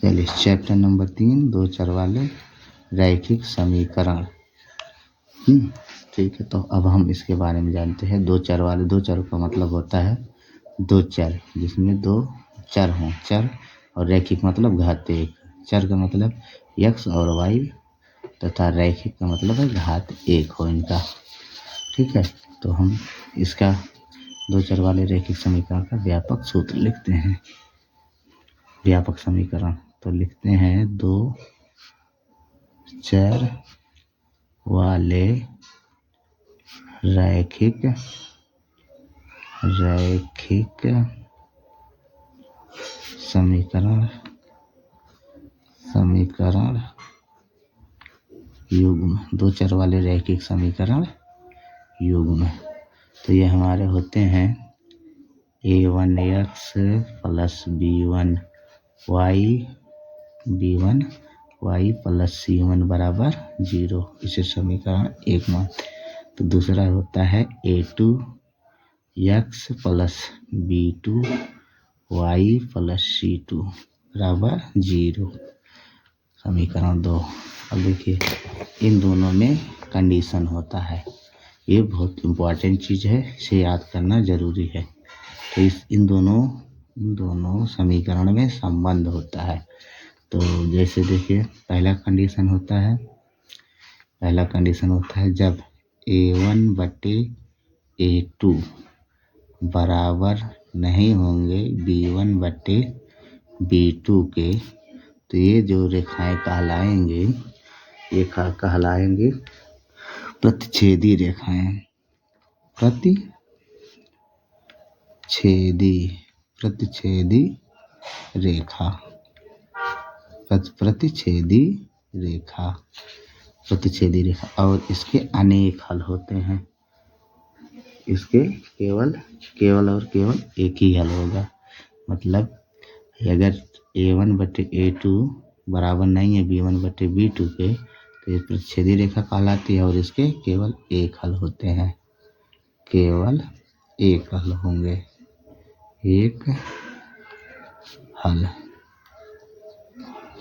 चलिए chapter number 3 दो चर वाले रैखिक समीकरण। ठीक है, तो अब हम इसके बारे में जानते हैं। दो चर वाले, दो चर का मतलब होता है दो चर जिसमें दो चर हों। चर और रैखिक मतलब घात एक। चर का मतलब x और y तथा रैखिक का मतलब है घात एक हो इनका। ठीक है, तो हम इसका दो चर वाले रैखिक समीकरण का व्यापक सूत्र लिखते हैं। व्यापक समीकरण तो लिखते हैं दो चर वाले रैखिक समीकरण युग्म। दो चर वाले रैखिक समीकरण युग्म। तो ये हमारे होते हैं a1x plus b1y plus c1 बराबर 0। इसे समीकरण एक मान। तो दूसरा होता है a2x plus b2y plus c2 बराबर 0, समीकरण 2। अब देखिए इन दोनों में कंडीशन होता है। ये बहुत इम्पोर्टेंट चीज़ है, इसे याद करना जरूरी है। तो इन दोनों समीकरण में संबंध होता है। तो जैसे देखिए पहला कंडीशन होता है जब a1 बटे a2 बराबर नहीं होंगे b1 बटे b2 के, तो ये जो रेखाएं कहलाएंगे प्रतिच्छेदी रेखाएं। प्रतिच्छेदी रेखा और इसके अनेक हल होते हैं। इसके केवल एक ही हल होगा। मतलब अगर a1 बटे a2 बराबर नहीं है b1 बटे b2 के, तो ये प्रतिच्छेदी रेखा कहलाती है और इसके केवल एक हल होते हैं। केवल एक हल होंगे, एक हल।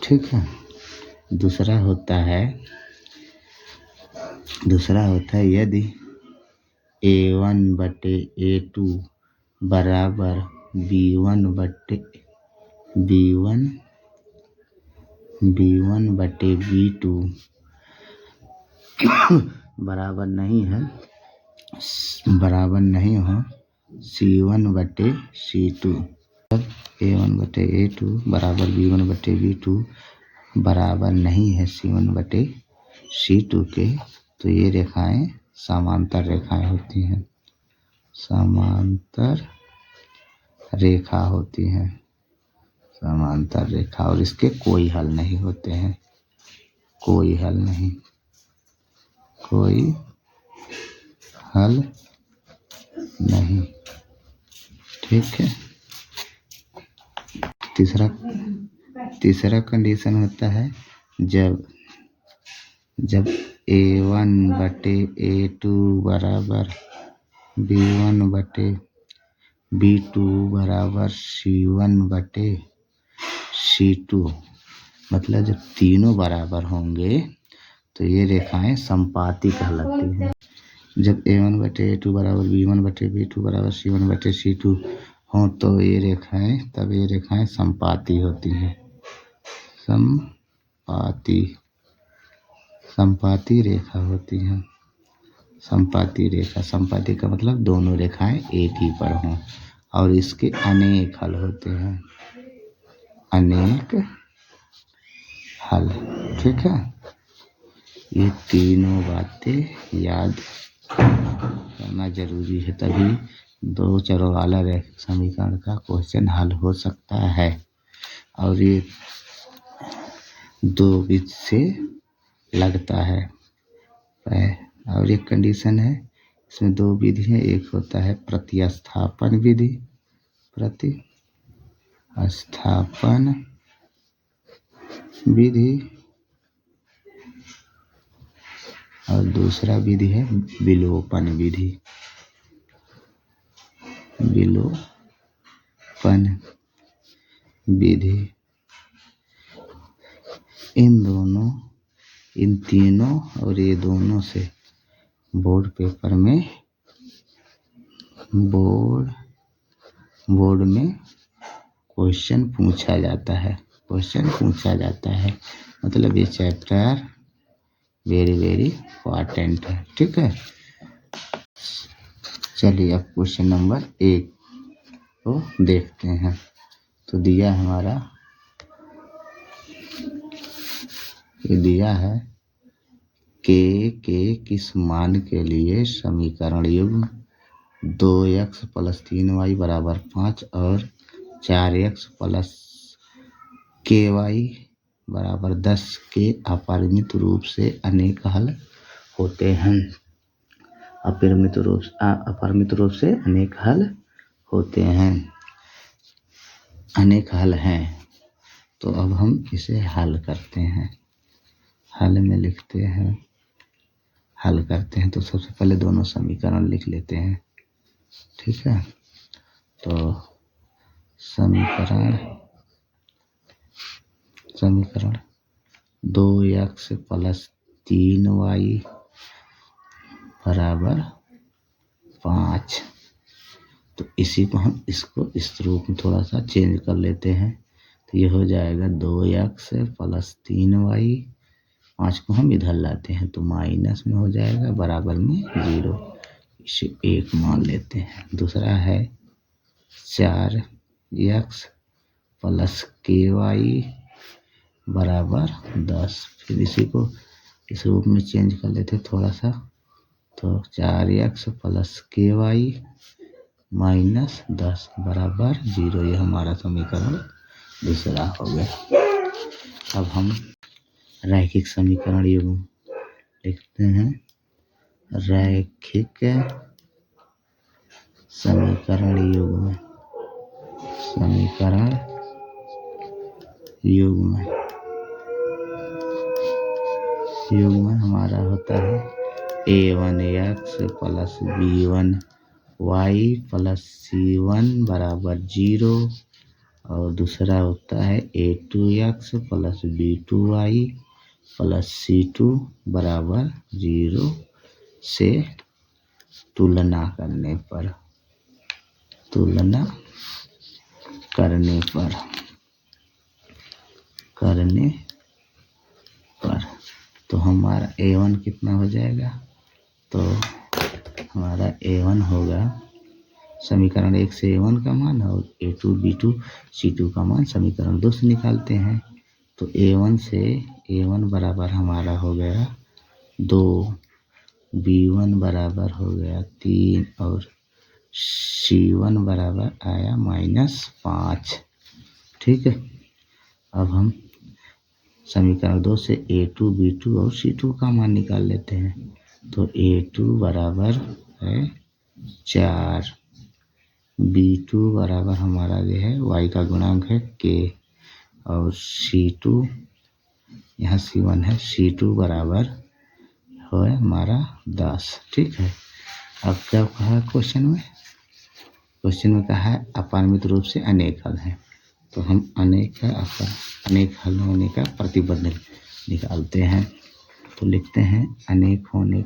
ठीक है, दूसरा होता है यदि a1 बटे a2 बराबर b1 बटे b2 बराबर नहीं हो c1 बटे c2। a1 बटे a2 बराबर b1 बटे b2 बराबर नहीं है c1 बटे c2 के, तो ये रेखाएं समांतर रेखाएं होती हैं। समांतर रेखा और इसके कोई हल नहीं होते हैं। कोई हल नहीं। ठीक है, तीसरा कंडीशन होता है जब a1 बटे a2 बराबर b1 बटे b2 बराबर c1 बटे c2, मतलब जब तीनों बराबर होंगे तो ये रेखाएं संपाती कहलाती हैं। जब a1 बटे a2 बराबर b1 बटे b2 बराबर c1 बटे c2 हों तो ये रेखाएं संपाती होती हैं। संपाती रेखा होती हैं। संपाती का मतलब दोनों रेखाएं एक ही पर हों और इसके अनेक हल होते हैं। अनेक हल। ठीक है, ये तीनों बातें याद करना जरूरी है, तभी दो चरों वाला रैखिक समीकरण का क्वेश्चन हल हो सकता है। और ये दो विधि से लगता है। और एक कंडीशन है, इसमें दो विधि है। एक होता है प्रतिस्थापन विधि और दूसरा विधि है विलोपन विधि। इन तीनों और ये दोनों से बोर्ड पेपर में बोर्ड में क्वेश्चन पूछा जाता है। मतलब ये चैप्टर वेरी वेरी इम्पॉर्टेंट है। ठीक है, चलिए अब क्वेश्चन नंबर 1 को देखते हैं। तो दिया हमारा, ये दिया है के किस मान के लिए समीकरण युग्म 2x + 3y = 5 और 4x + ky = 10 के अपरिमित रूप से अनेक हल होते हैं। अपरिमित रूप से अनेक हल होते हैं, अनेक हल हैं। तो अब हम इसे हल करते हैं। हल में लिखते हैं, हल करते हैं। तो सबसे पहले दोनों समीकरण लिख लेते हैं। ठीक है, तो समीकरण 2x + 3y = 5। तो इसी को हम इस रूप में थोड़ा सा चेंज कर लेते हैं। तो ये हो जाएगा 2x + 3y, 5 को हम इधर लाते हैं तो माइनस में हो जाएगा, बराबर में 0। इसे 1 मान लेते हैं। दूसरा है 4x + ky = 10। फिर इसी को इस रूप में चेंज कर लेते थोड़ा सा। तो 4x + ky - 10 = 0। ये हमारा समीकरण दूसरा हो गया। अब हम रैखिक समीकरण युग्म लिखते हैं। रैखिक समीकरण युग्म हमारा होता है a1x + b1y + c1 = 0 और दूसरा होता है a2x + b2y + c2 = 0 से तुलना करने पर तो हमारा a1 कितना हो जाएगा। तो हमारा a1 होगा समीकरण 1 से a1 का मान और a2 b2 c2 का मान समीकरण 2 से निकालते हैं। तो a1 बराबर हमारा हो गया 2, b1 बराबर हो गया 3 और c1 बराबर आया -5। ठीक है, अब हम समीकरण 2 से a2 b2 और c2 का मान निकाल लेते हैं। तो a2 बराबर है 4, b2 बराबर हमारा जो है y का गुणांक है k और c2 यहाँ c1 है, c2 बराबर है हमारा 10। ठीक है, अब क्या कहा है क्वेश्चन में कहा है अपरिमित रूप से अनेक हल हैं। तो हम अनेक हल होने का प्रतिबंध निकालते हैं। तो लिखते हैं अनेक हल होने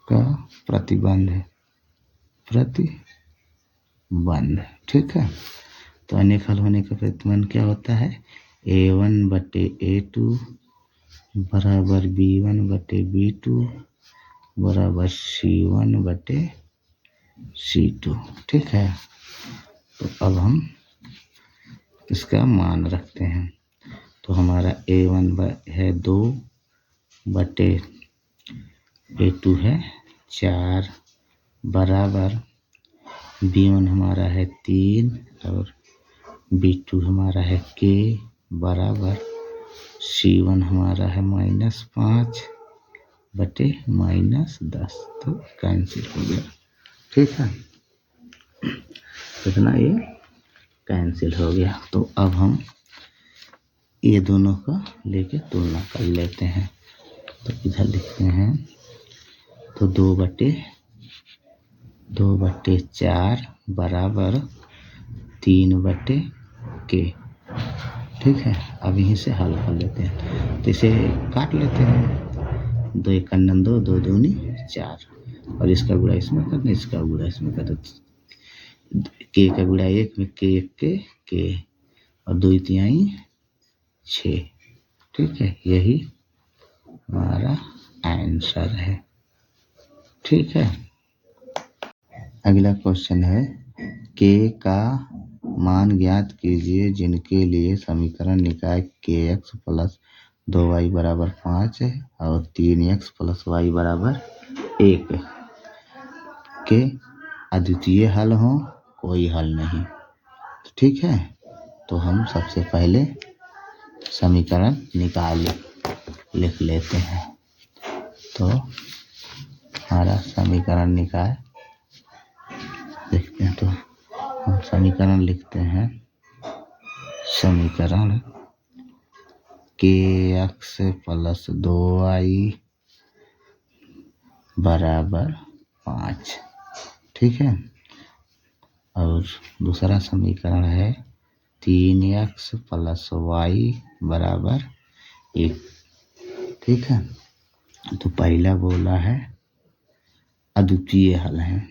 का प्रतिबंध। ठीक है, तो अनेक हल होने का प्रतिबंध क्या होता है। a1/a2 = b1/b2 = c1/c2। ठीक है, तो अब हम इसका मान रखते हैं। तो हमारा a1 है 2/a2 है 4 बराबर b1 हमारा है 3 और b2 हमारा है k बराबर c1 हमारा है -5/-10। तो कैंसिल हो गया। ठीक है, इतना ये कैंसिल हो गया। तो अब हम ये दोनों का लेके तुलना कर लेते हैं। तो इधर लिखते हैं। तो तो 2/4 बराबर 3/k। ठीक है, अब यहीं से हल कर लेते हैं। तो इसे काट लेते हैं। 2 1 2, 2 दूनी 4, और इसका गुणा इसमें करना, इसका गुणा इसमें करना। k का गुणा 1 में k 1 के और 2 तिहाई 6। ठीक है, यही हमारा आंसर है। ठीक है, अगला क्वेश्चन है k का मान ज्ञात कीजिए जिनके लिए समीकरण निकाय kx प्लस 2y बराबर 5 है और 3x प्लस y बराबर 1 के अद्वितीय हल हो, कोई हल नहीं। ठीक है, तो हम सबसे पहले समीकरण लिख लेते हैं। तो हमारा समीकरण निकाय देखते हैं। तो हम समीकरण लिखते हैं। समीकरण kx प्लस 2y बराबर 5। ठीक है, और दूसरा समीकरण है 3x प्लस y बराबर 1। ठीक है, तो पहला बोला है अद्वितीय हल है।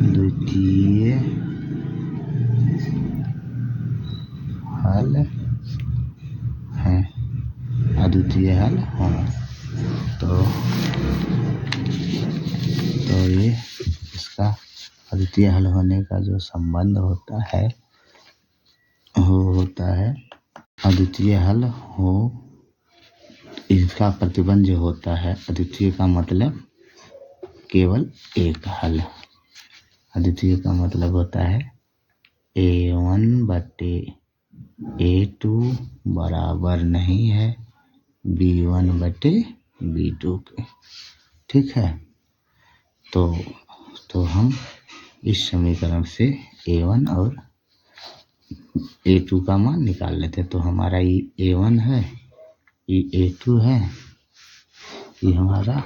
अद्वितीय हल है, अद्वितीय हल हो। तो ये इसका अद्वितीय हल होने का जो संबंध होता है वो होता है अद्वितीय हल हो, इसका प्रतिबंध जो होता है अद्वितीय का मतलब केवल एक हल। अद्वितीय का मतलब होता है A1/A2 बराबर नहीं है B1/B2 के। ठीक है, तो हम इस समीकरण से A1 और A2 का मान निकाल लेते हैं। तो हमारा ये A1 है, ये A2 है, ये हमारा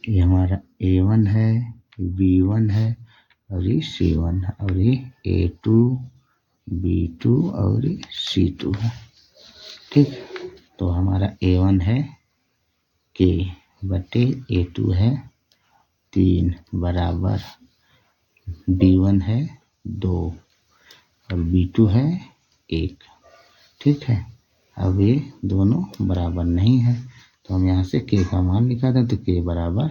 A1 है, B1 है और ये C1 है, और ये A2 B2 और ये C2 है। ठीक, तो हमारा A1 है K/A2 है 3 बराबर B1 है 2 और B2 है 1। ठीक है, अब ये दोनों बराबर नहीं है, तो हम यहाँ से k का मान निकालते हैं। तो k बराबर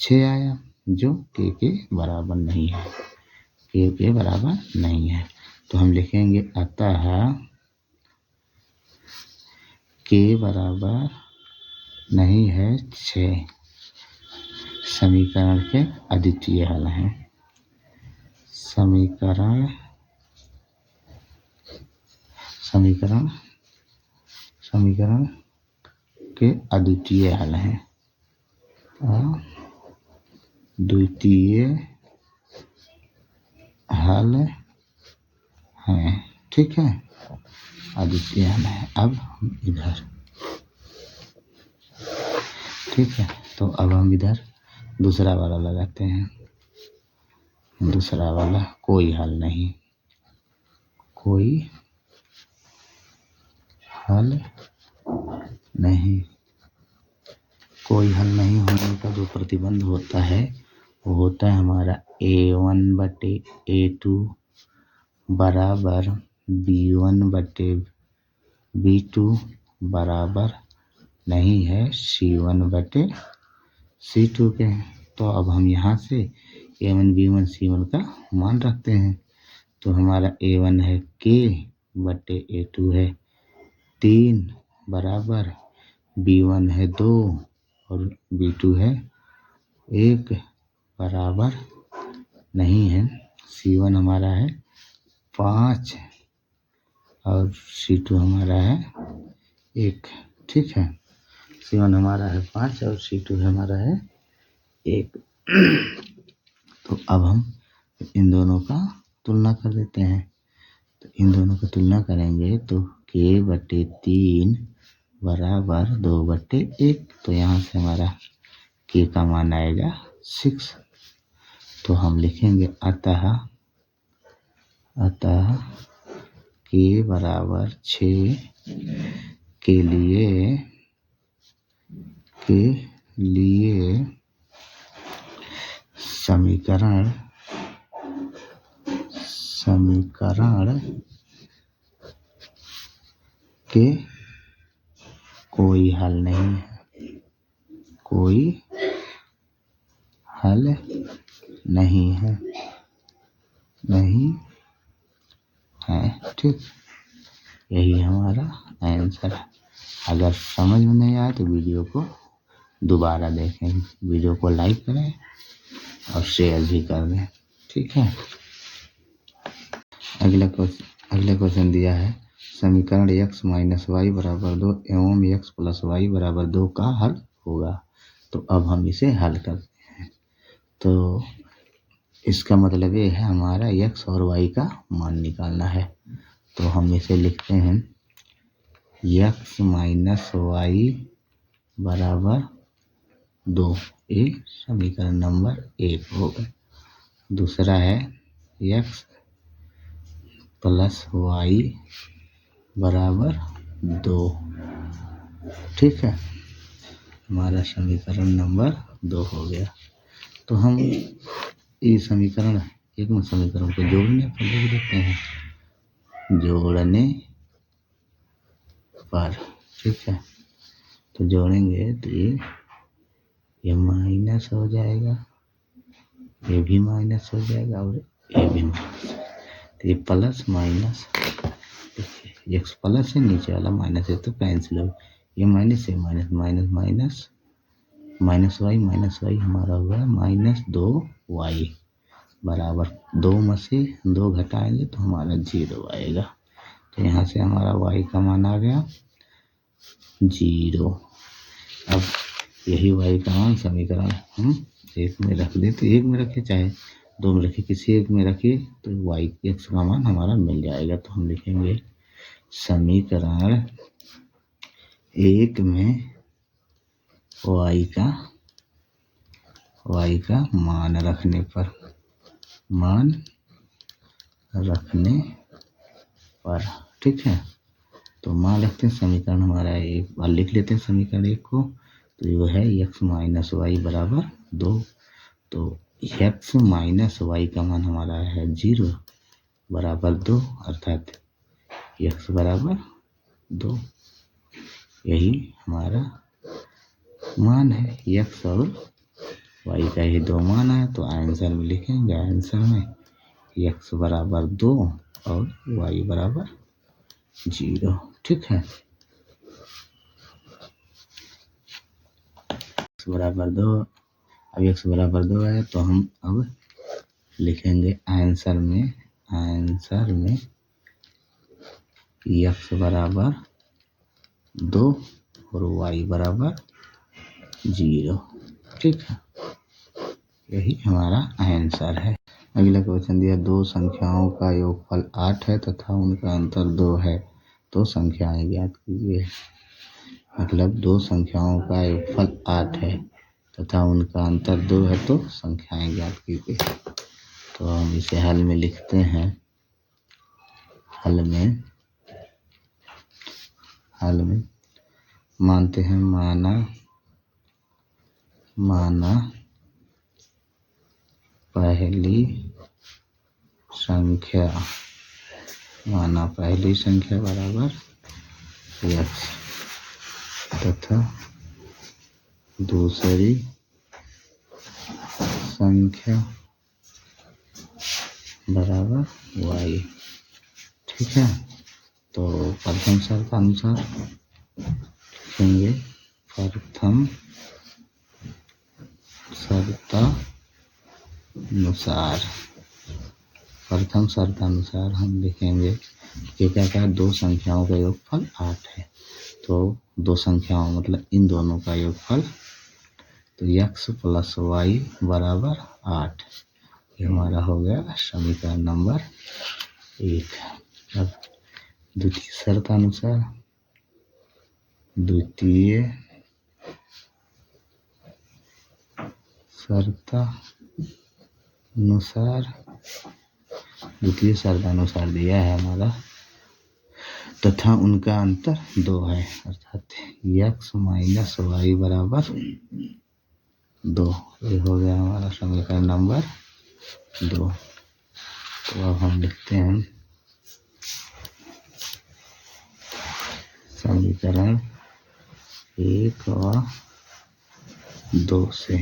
6 आया, जो k के बराबर नहीं है, k के बराबर नहीं है। तो हम लिखेंगे अतः k बराबर नहीं है 6 समीकरण के अद्वितीय हल हैं। समीकरण के अद्वितीय हल हैं। द्वितीय हल हैं। ठीक है, अद्वितीय हल है। अब इधर ठीक है, तो अब हम इधर दूसरा वाला लगाते हैं। दूसरा वाला कोई हल नहीं, कोई हल नहीं। कोई हल नहीं होने का जो प्रतिबंध होता है वो होता है हमारा A1/A2 बराबर B1/B2 बराबर नहीं है C1/C2 के। तो अब हम यहाँ से A1 B1 C1 का मान रखते हैं। तो हमारा A1 है K/A2 है 3 बराबर B1 है 2 और B2 है 1 बराबर नहीं है। C1 हमारा है 5 और C2 हमारा है 1। ठीक है, C1 हमारा है 5 और C2 हमारा है 1। तो अब हम इन दोनों का तुलना कर देते हैं। तो इन दोनों की तुलना करेंगे तो K/3 बराबर 2/1। तो यहाँ से हमारा के का मान आएगा 6। तो हम लिखेंगे अतः के बराबर 6 के लिए समीकरण के कोई हल नहीं है, कोई हल नहीं है, ठीक। यही हमारा आंसर है। अगर समझ में नहीं आया तो वीडियो को दोबारा देखें, वीडियो को लाइक करें और शेयर भी कर दें, ठीक है। अगला क्वेश्चन दिया है समीकरण x माइनस वाई बराबर 2 एवं x प्लस वाई बराबर 2 का हल होगा। तो अब हम इसे हल करते हैं। तो इसका मतलब ये है हमारा x और y का मान निकालना है। तो हम इसे लिखते हैं x माइनस वाई बराबर 2, ये समीकरण नंबर 1 होगा। दूसरा है x प्लस वाई बराबर 2, ठीक है। हमारा समीकरण नंबर 2 हो गया। तो हम ये समीकरण एक में समीकरण को जोड़ने पर लिख देते हैं, जोड़ने पर, ठीक है। तो जोड़ेंगे तो ये माइनस हो जाएगा, ये भी माइनस हो जाएगा और ये भी माइनस। तो ये प्लस माइनस, देखिए एक्स प्लस है, नीचे वाला माइनस है तो कैंसिल हो। ये माइनस है, minus minus minus minus y हमारा हुआ -2y बराबर 2 में से 2 घटाएंगे तो हमारा 0 आएगा। तो यहाँ से हमारा y का मान आ गया 0। अब यही y का मान समीकरण हम एक में रख देते, एक में रखे चाहे 2 में रखे, किसी एक में रखे तो y x का मान हमारा मिल जाएगा। तो हम लिखेंगे समीकरण 1 में y का मान रखने पर, ठीक है। तो मान रखते हैं समीकरण हमारा एक बार लिख लेते हैं समीकरण 1 को। तो ये है x माइनस वाई बराबर 2। तो x माइनस वाई का मान हमारा है 0 बराबर 2, अर्थात x बराबर 2। यही हमारा मान है, x और y का ये 2 मान है। तो आंसर में लिखेंगे, आंसर में x बराबर 2 और y बराबर 0, ठीक है। x बराबर 2, अब x बराबर 2 है तो हम अब लिखेंगे आंसर में x बराबर 2 और y बराबर 0, ठीक है। यही हमारा आंसर है। अगला क्वेश्चन दिया दो संख्याओं का योगफल 8 है तथा उनका अंतर 2 है, तो संख्याएं ज्ञात कीजिए। मतलब दो संख्याओं का योगफल 8 है तथा उनका अंतर 2 है, तो संख्याएं ज्ञात कीजिए। तो हम इसे हल में लिखते हैं। हल में मानते हैं माना पहली संख्या बराबर x तथा दूसरी संख्या बराबर y, ठीक है। तो प्रथम शर्तानुसार लिखेंगे, प्रथम शर्तानुसार हम लिखेंगे कि क्या दो संख्याओं का योगफल 8 है। तो दो संख्याओं मतलब इन दोनों का योगफल, तो x प्लस वाई बराबर 8, ये हमारा हो गया समीकरण नंबर 1। अब द्वितीय शर्तानुसार द्वितीय शर्तानुसार दिया है हमारा, तथा उनका अंतर 2 है, अर्थात x माइनस वाई बराबर 2। ये हो गया हमारा समीकरण नंबर 2। तो अब हम लिखते हैं समीकरण 1 और 2 से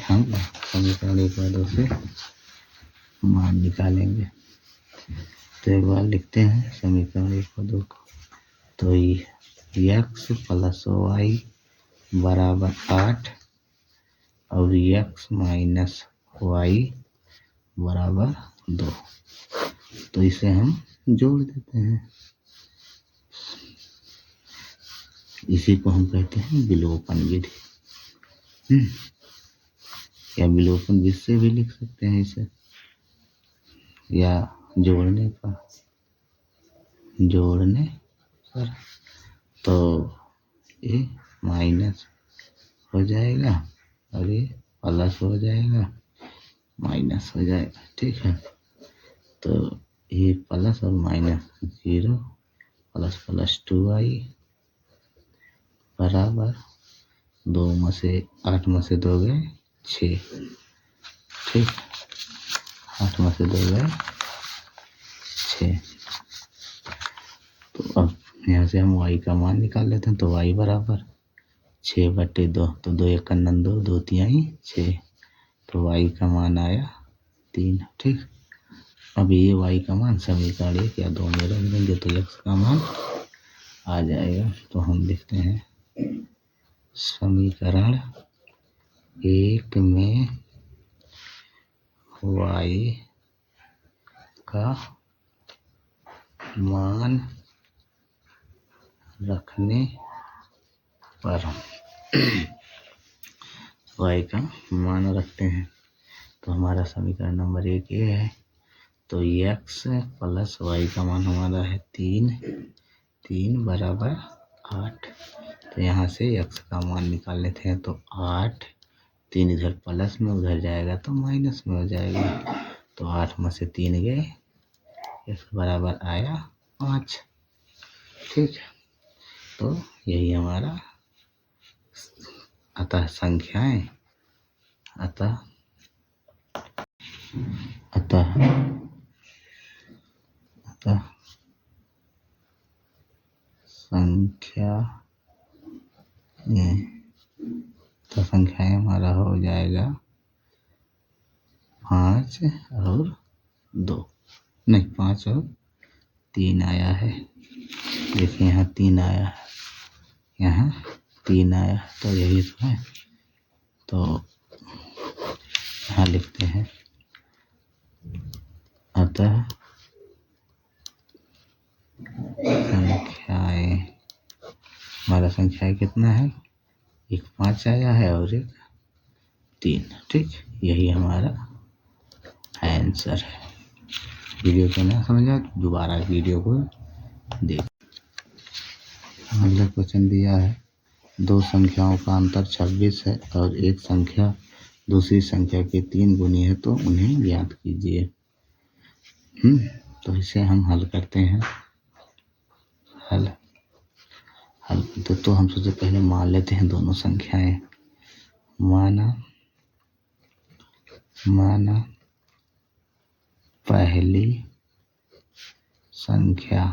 हम समीकरण 1 और 2 से मान निकालेंगे। तो एक बार लिखते हैं समीकरण 1 और 2 को। तो x प्लस वाई बराबर 8 और x माइनस वाई बराबर 2। तो इसे हम जोड़ देते हैं। इसी को हम कहते हैं विलोपन विधि, या विलोपन विधि से भी लिख सकते हैं इसे, या जोड़ने पर। तो ये माइनस हो जाएगा और ये प्लस हो जाएगा, माइनस हो जाएगा। ठीक है, तो ये प्लस और माइनस 0 प्लस प्लस 2i बराबर 2 में से 8 में से 2 गए 6। ठीक, 8 में से 2 गए 6। तो अब यहाँ से हम y का मान निकाल लेते हैं। तो y बराबर 6/2, तो 2 1 2, 2 3 6, तो y का मान आया 3। ठीक, अब ये y का मान समीकरण 1 या 2 में रख देंगे तो x का मान आ जाएगा। तो हम लिखते हैं समीकरण 1 में y का मान रखने पर y का मान रखते हैं तो हमारा समीकरण नंबर 1 ये है। तो x प्लस y का मान हमारा है 3 बराबर 8। तो यहाँ से x का मान निकाल लेते हैं। तो 8, 3 इधर प्लस में, उधर जाएगा तो माइनस में हो जाएगा। तो 8 में से 3 गए, x बराबर आया 5। ठीक है, तो यही हमारा अतः संख्याएं संख्याएं हमारा हो जाएगा 5 और 2, नहीं 5 और 3 आया है। देखिए यहाँ 3 आया है, यहाँ 3 आया, तो यही तो है। तो यहाँ लिखते हैं अतः संख्याएं, हमारा संख्याएं कितना है, एक 5 आया है और एक 3। ठीक, यही हमारा आंसर है। वीडियो को ना समझा दोबारा वीडियो को देख। अगला क्वेश्चन दिया है, 2 संख्याओं का अंतर 26 है और एक संख्या दूसरी संख्या के 3 गुनी है, तो उन्हें ज्ञात कीजिए। तो इसे हम हल करते हैं। हल तो हम सबसे पहले मान लेते हैं दोनों संख्याएं। माना पहली संख्या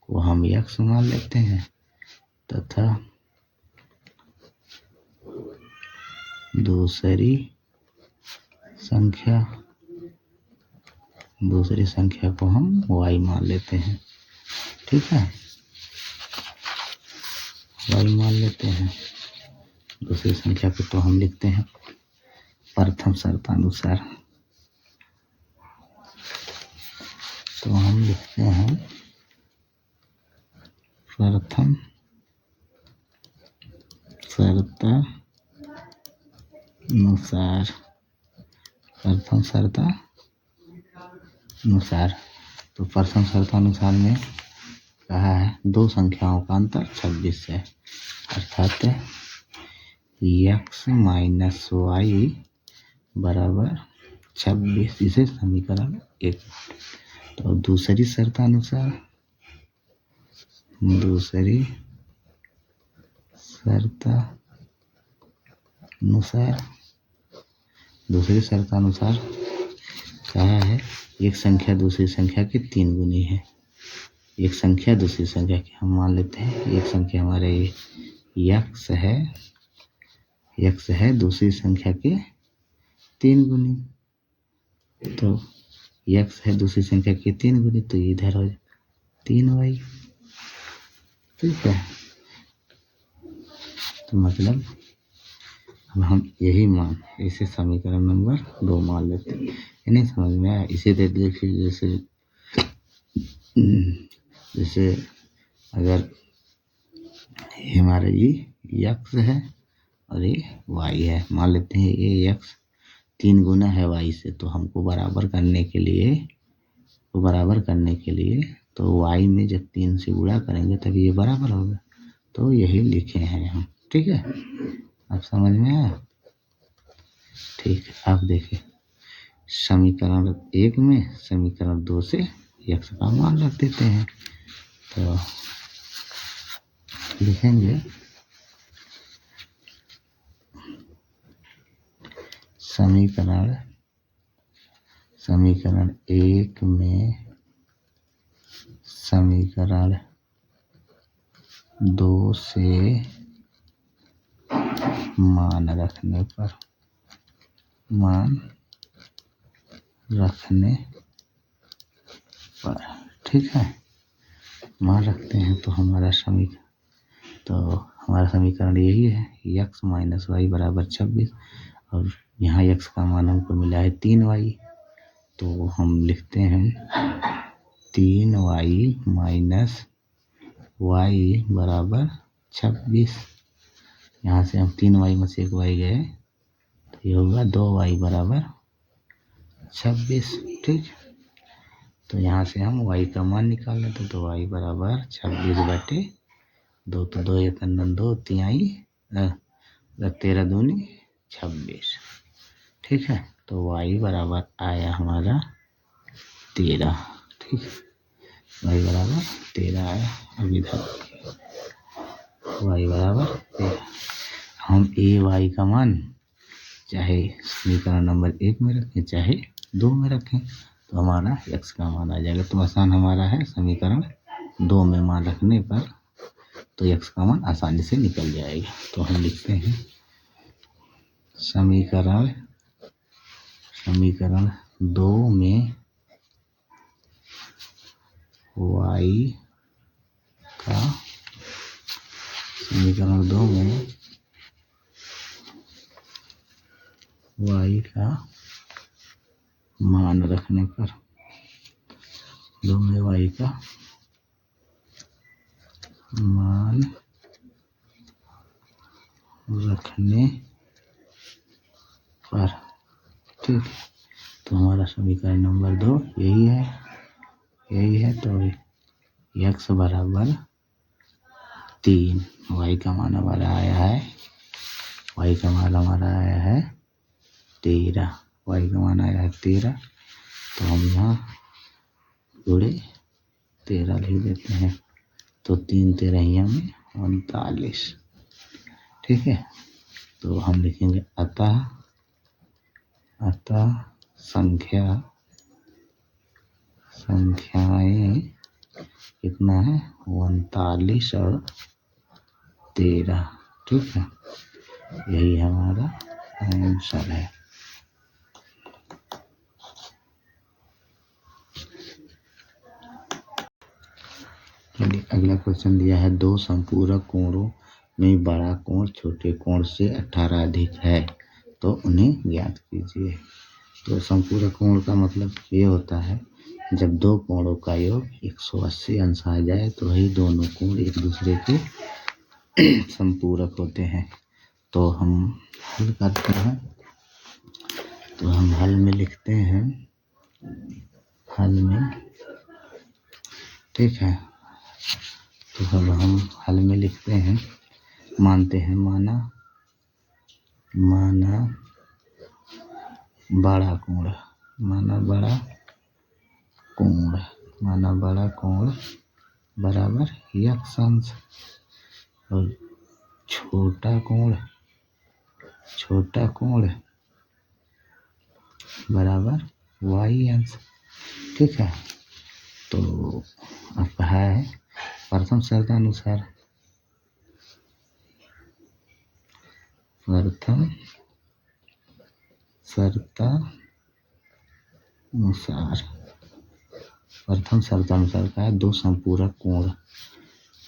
को हम x मान लेते हैं तथा दूसरी संख्या को हम y मान लेते हैं। ठीक है, y मान लेते हैं दूसरी संख्या को। तो हम लिखते हैं प्रथम शर्तानुसार। तो हम लिखते हैं प्रथम शर्तानुसार। तो प्रथम शर्तानुसार में कहा है दो संख्याओं का अंतर 26 है, अर्थात x माइनस वाई बराबर 26, इसे समीकरण 1। तो दूसरी शर्तानुसार कहा है एक संख्या दूसरी संख्या के 3 गुनी है। एक संख्या दूसरी संख्या की, हम मान लेते हैं एक संख्या हमारे x है दूसरी संख्या के 3 गुनी। तो x है दूसरी संख्या के 3 गुनी, तो इधर हो 3y, ठीक है। तो मतलब अब हम यही मान, इसे समीकरण नंबर 2 मान लेते हैं। इन्हें समझ में आया? इसे दे देखिए, जैसे अगर ये हमारा ये x है और ये y है, मान लेते हैं ये x 3 गुना है y से, तो हमको बराबर करने के लिए तो y में जब 3 से गुणा करेंगे तभी ये बराबर होगा। तो यही लिखे हैं हम, ठीक है। अब समझ में आया? ठीक है। आप देखिए समीकरण 1 में समीकरण 2 से x का मान रख देते हैं। तो लिखेंगे समीकरण 1 में समीकरण 2 से मान रखने पर ठीक है, मान रखते हैं तो हमारा समीकरण यही है, x माइनस वाई बराबर 26, और यहाँ x का मान हमको मिला है 3y। तो हम लिखते हैं 3y माइनस y बराबर 26। यहाँ से हम 3y में से 1y गए, तो ये होगा 2y बराबर 26, ठीक। तो यहाँ से हम y का मान निकाल लेते, तो y बराबर 26/2, तो 2 1 2 3 13 दूनी 26, ठीक है। तो y बराबर आया हमारा 13, ठीक है। y बराबर 13 आया। अब इधर y बराबर 13, हम y का मान चाहे समीकरण नंबर 1 में रखें चाहे 2 में रखें, तो हमारा x का मान आ जाएगा। तो आसान हमारा है समीकरण 2 में मान रखने पर, तो x का मान आसानी से निकल जाएगा। तो हम लिखते हैं समीकरण 2 में y का मान रखने पर, ठीक। तो हमारा समीकरण नंबर 2 यही है। तो x बराबर 3, y का मान हमारा आया है 13, y का मान आया है 13। तो हम यहाँ गुणे 13 लिख देते हैं, तो 3 13 में 39, ठीक है। तो हम लिखेंगे अतः संख्याएं कितना है 39 और 13, ठीक है। यही हमारा आंसर है। अगला क्वेश्चन दिया है, दो संपूरक कोणों में बड़ा कोण छोटे कोण से 18 अधिक है, तो उन्हें ज्ञात कीजिए। तो संपूरक कोण का मतलब ये होता है जब दो कोणों का योग 180 अंश आ जाए तो वही दोनों कोण एक दूसरे के संपूरक होते हैं। तो हम हल करते हैं, तो हम हल में लिखते हैं, ठीक है। तो अब हम हल में लिखते हैं, मानते हैं, माना बड़ा कोण, माना बड़ा कोण बराबर x अंश और छोटा कोण बराबर y अंश। ठीक है। तो अब कहा है प्रथम शर्तानुसार का है दो संपूरक कोण,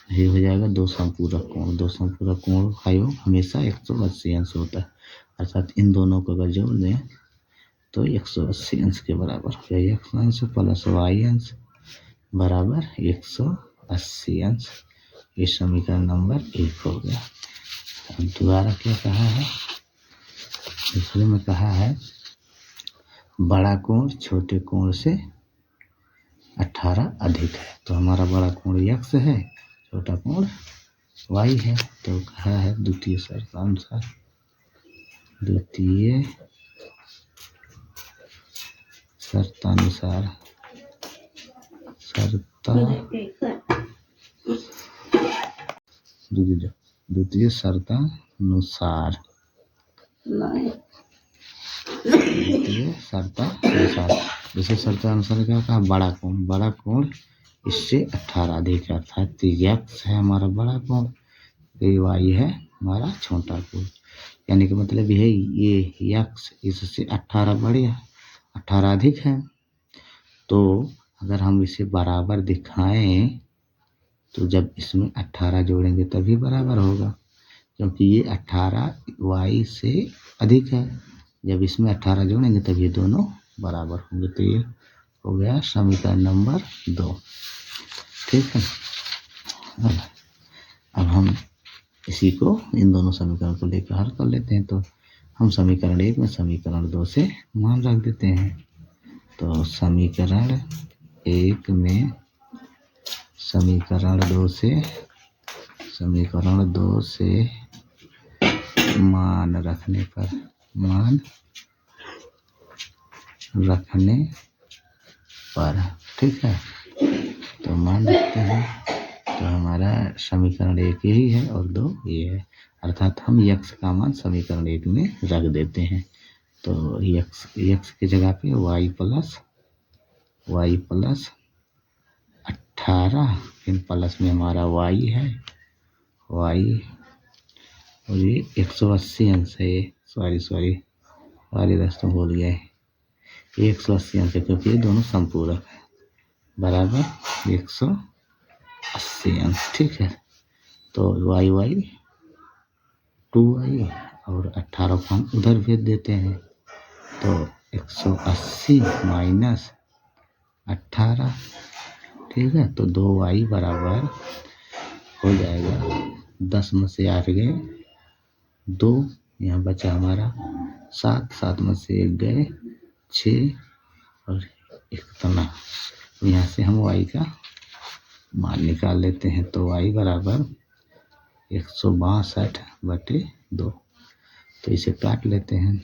ये हो जाएगा दो संपूरक कोण का योग हमेशा 180 अंश होता है, अर्थात इन दोनों को अगर जोड़ दें तो 180 अंश के बराबर हो जाएगा। x अंश प्लस y अंश बराबर 180 अंश। ये समीकरण नंबर 1 हो गया। अब दोबारा क्या कहा है, दूसरे में कहा है बड़ा कोण छोटे कोण से 18 अधिक है। तो हमारा बड़ा कोण x है, छोटा कोण y है। तो कहा है द्वितीय शर्तानुसार दूसरे शर्तानुसार क्या कहा, बड़ा कोण इससे 18 अधिक है, अर्थात x है हमारा बड़ा कोण, y है हमारा छोटा कोण। यानी कि मतलब है ये x इससे 18 अधिक है। तो अगर हम इसे बराबर दिखाएं तो जब इसमें 18 जोड़ेंगे तभी बराबर होगा, क्योंकि ये 18 y से अधिक है। जब इसमें 18 जोड़ेंगे तब ये दोनों बराबर होंगे। तो ये हो गया समीकरण नंबर 2। ठीक है। अब हम इसी को इन दोनों समीकरण को लेकर हल कर लेते हैं। तो हम समीकरण 1 में समीकरण 2 से मान रख देते हैं। तो समीकरण 1 में समीकरण 2 से मान रखने पर ठीक है। तो मान रखते हैं, तो हमारा समीकरण 1 यही है और 2 ये है, अर्थात हम x का मान समीकरण 1 में रख देते हैं। तो x की जगह पे y प्लस 18, फिर प्लस में हमारा y है, y और ये 180 अंश है। सॉरी दोस्तों, भूल गए, ये 180 अंश है क्योंकि ये दोनों संपूरक है, बराबर 180 अंश। ठीक है। तो y 2y और 18 को हम उधर भेज देते हैं। तो 180 माइनस 18, ठीक है। तो 2y बराबर हो जाएगा 10 में से 8 गए 2, यहाँ बचा हमारा 7 में से 1 गए 6 और इतना। यहाँ से हम y का मान निकाल लेते हैं। तो y बराबर 162/2। तो इसे काट लेते हैं।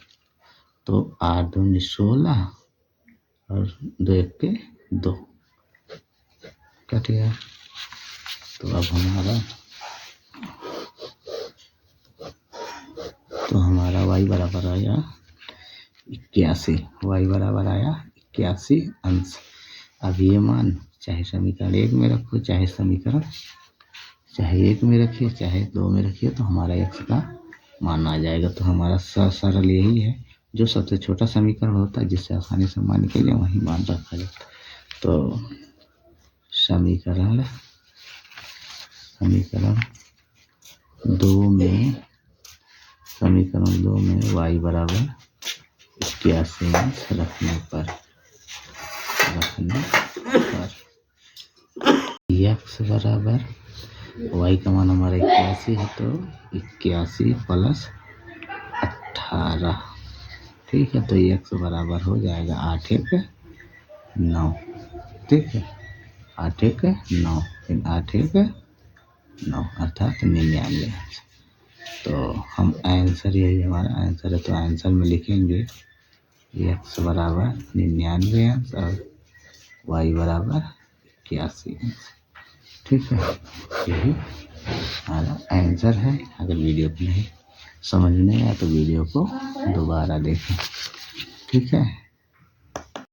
तो 8 दूनी 16 और 2 1 2 कट गया। तो अब हमारा y बराबर आया 81, y बराबर आया 81 अंश। अब ये मान चाहे समीकरण 1 में रखो, चाहे 1 में रखिए, चाहे 2 में रखिए, तो हमारा x का मान आ जाएगा। तो हमारा सरल यही है, जो सबसे छोटा समीकरण होता है जिससे आसानी से मान के लिए वही मान रखा जाए। तो समीकरण 2 में y बराबर 81 अंश रखने पर x बराबर y का मान हमारा 81 है, तो 81 प्लस 18, ठीक है। तो x बराबर हो जाएगा 8 1 9, ठीक है। 8 एक 9, फिर 8 एक 9 अर्थात 99 अंश। तो हम आंसर, यही हमारा आंसर है, तो आंसर में लिखेंगे x बराबर 99 अंश और y बराबर 81 अंश। ठीक है, यही हमारा आंसर है। अगर वीडियो को नहीं समझ में आया तो वीडियो को दोबारा देखें। ठीक है।